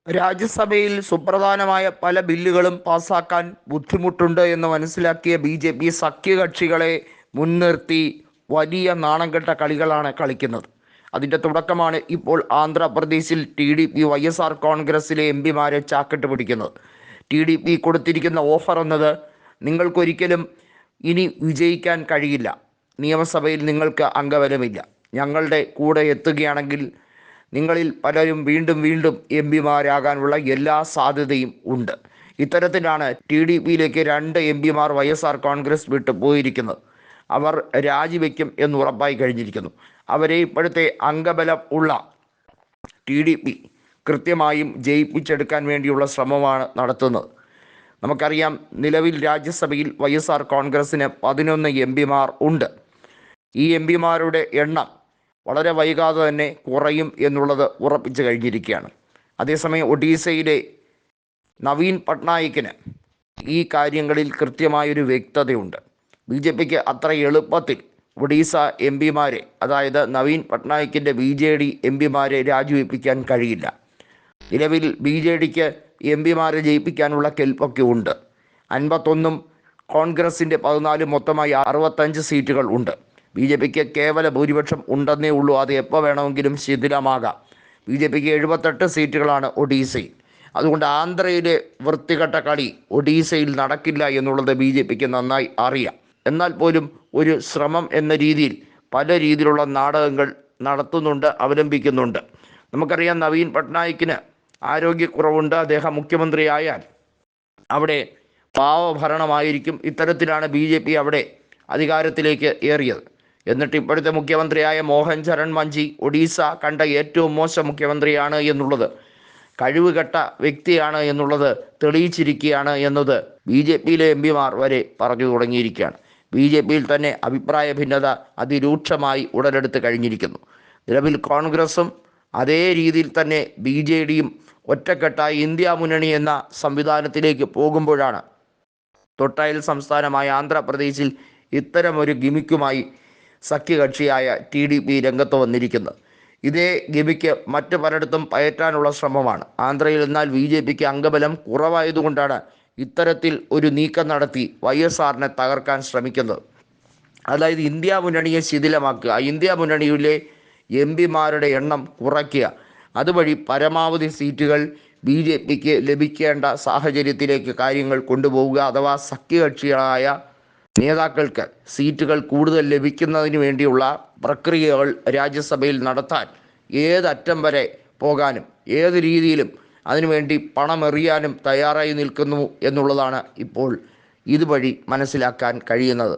രാജ്യസഭയിൽ സുപ്രധാനമായ പല ബില്ലുകളും പാസാക്കാൻ ബുദ്ധിമുട്ടുണ്ട് എന്ന് മനസ്സിലാക്കിയ ബി.ജെ.പി. സഖ്യകക്ഷികളെ മുൻനിർത്തി വലിയ നാണംകെട്ട കളികളാണ് കളിക്കുന്നത്. അതിൻ്റെ തുടക്കമാണ് ഇപ്പോൾ ആന്ധ്രാപ്രദേശിൽ ടി.ഡി.പി. വൈ.എസ്.ആർ. കോൺഗ്രസിലെ എം.പിമാരെ ചാക്കിട്ട് പിടിക്കുന്നത്. ടി.ഡി.പി. കൊടുത്തിരിക്കുന്ന ഓഫർ എന്നത്, നിങ്ങൾക്കൊരിക്കലും ഇനി വിജയിക്കാൻ കഴിയില്ല, നിയമസഭയിൽ നിങ്ങൾക്ക് അംഗബലമില്ല, ഞങ്ങളുടെ കൂടെ എത്തുകയാണെങ്കിൽ നിങ്ങളിൽ പലരും വീണ്ടും വീണ്ടും എം.പിമാരാകാനുള്ള എല്ലാ സാധ്യതയും ഉണ്ട്. ഇത്തരത്തിലാണ് ടി.ഡി.പിയിലേക്ക് 2 എം.പിമാർ വൈ.എസ്.ആർ. കോൺഗ്രസ് വിട്ടു പോയിരിക്കുന്നത്. അവർ രാജിവെക്കും എന്ന് ഉറപ്പായി കഴിഞ്ഞിരിക്കുന്നു. അവരെ ഇപ്പോഴത്തെ അംഗബലം ഉള്ള ടി.ഡി.പി. കൃത്യമായും ജയിപ്പിച്ചെടുക്കാൻ വേണ്ടിയുള്ള ശ്രമമാണ് നടത്തുന്നത്. നമുക്കറിയാം, നിലവിൽ രാജ്യസഭയിൽ വൈ.എസ്.ആർ. കോൺഗ്രസ്സിന് 11 എം.പിമാർ ഉണ്ട്. ഈ എം.പിമാരുടെ എണ്ണം വളരെ വൈകാതെ തന്നെ കുറയും എന്നുള്ളത് ഉറപ്പിച്ചു കഴിഞ്ഞിരിക്കുകയാണ്. അതേസമയം ഒഡീസയിലെ നവീൻ പട്നായിക്കിന് ഈ കാര്യങ്ങളിൽ കൃത്യമായൊരു വ്യക്തതയുണ്ട്. ബി.ജെ.പിക്ക് അത്ര എളുപ്പത്തിൽ ഒഡീസ എം.പിമാരെ, അതായത് നവീൻ പട്നായിക്കിൻ്റെ ബി.ജെ.ഡി. എം.പിമാരെ രാജിവെപ്പിക്കാൻ കഴിയില്ല. നിലവിൽ ബി.ജെ.ഡിക്ക് എം.പിമാരെ ജയിപ്പിക്കാനുള്ള കെൽപ്പൊക്കെ ഉണ്ട്. 51 കോൺഗ്രസിൻ്റെ 14, മൊത്തമായി 65 സീറ്റുകൾ ഉണ്ട്. ബി.ജെ.പിക്ക് കേവല ഭൂരിപക്ഷം ഉണ്ടെന്നേ ഉള്ളൂ. അത് എപ്പോൾ വേണമെങ്കിലും ശിഥിലമാകാം. ബി.ജെ.പിക്ക് 78 സീറ്റുകളാണ് ഒഡീസയിൽ. അതുകൊണ്ട് ആന്ധ്രയിലെ വൃത്തികെട്ട കളി ഒഡീസയിൽ നടക്കില്ല എന്നുള്ളത് ബി.ജെ.പിക്ക് നന്നായി അറിയാം. എന്നാൽ പോലും ഒരു ശ്രമം എന്ന രീതിയിൽ പല രീതിയിലുള്ള നാടകങ്ങൾ നടത്തുന്നുണ്ട്, അവലംബിക്കുന്നുണ്ട്. നമുക്കറിയാം, നവീൻ പട്നായിക്കിന് ആരോഗ്യക്കുറവുണ്ട്. അദ്ദേഹം മുഖ്യമന്ത്രിയായാൽ അവിടെ പാവഭരണമായിരിക്കും. ഇത്തരത്തിലാണ് ബി.ജെ.പി. അവിടെ അധികാരത്തിലേക്ക് ഏറിയത്. എന്നിട്ട് ഇപ്പോഴത്തെ മുഖ്യമന്ത്രിയായ മോഹൻ ചരൺ മഞ്ചി ഒഡീസ കണ്ട ഏറ്റവും മോശം മുഖ്യമന്ത്രിയാണ് എന്നുള്ളത്, കഴിവുകെട്ട വ്യക്തിയാണ് എന്നുള്ളത് തെളിയിച്ചിരിക്കുകയാണ് എന്നത് ബി.ജെ.പിയിലെ എം.പിമാർ വരെ പറഞ്ഞു തുടങ്ങിയിരിക്കുകയാണ്. ബി.ജെ.പിയിൽ തന്നെ അഭിപ്രായ ഭിന്നത അതിരൂക്ഷമായി ഉടലെടുത്ത് കഴിഞ്ഞിരിക്കുന്നു. നിലവിൽ കോൺഗ്രസും അതേ രീതിയിൽ തന്നെ ബി.ജെ.ഡിയും ഒറ്റക്കെട്ടായി ഇന്ത്യ മുന്നണി എന്ന സംവിധാനത്തിലേക്ക് പോകുമ്പോഴാണ് തൊട്ടയൽ സംസ്ഥാനമായ ആന്ധ്രാപ്രദേശിൽ ഇത്തരമൊരു ഗിമിക്കുമായി സഖ്യകക്ഷിയായ ടി.ഡി.പി. രംഗത്ത് വന്നിരിക്കുന്നത്. ഇതേ ഗിമിക്ക് മറ്റ് പലയിടത്തും പയറ്റാനുള്ള ശ്രമമാണ്. ആന്ധ്രയിൽ എന്നാൽ ബി.ജെ.പിക്ക് അംഗബലം കുറവായതുകൊണ്ടാണ് ഇത്തരത്തിൽ ഒരു നീക്കം നടത്തി വൈ.എസ്.ആറിനെ തകർക്കാൻ ശ്രമിക്കുന്നത്. അതായത് ഇന്ത്യ മുന്നണിയെ ശിഥിലമാക്കുക, ഇന്ത്യ മുന്നണിയിലെ എം.പിമാരുടെ എണ്ണം കുറയ്ക്കുക, അതുവഴി പരമാവധി സീറ്റുകൾ ബി.ജെ.പിക്ക് ലഭിക്കേണ്ട സാഹചര്യത്തിലേക്ക് കാര്യങ്ങൾ കൊണ്ടുപോവുക, അഥവാ സഖ്യകക്ഷികളായ നേതാക്കൾക്ക് സീറ്റുകൾ കൂടുതൽ ലഭിക്കുന്നതിന് വേണ്ടിയുള്ള പ്രക്രിയകൾ രാജ്യസഭയിൽ നടത്താൻ ഏതറ്റം വരെ പോകാനും ഏത് രീതിയിലും അതിനുവേണ്ടി പണമെറിയാനും തയ്യാറായി നിൽക്കുന്നു എന്നുള്ളതാണ് ഇപ്പോൾ ഇതുവഴി മനസ്സിലാക്കാൻ കഴിയുന്നത്.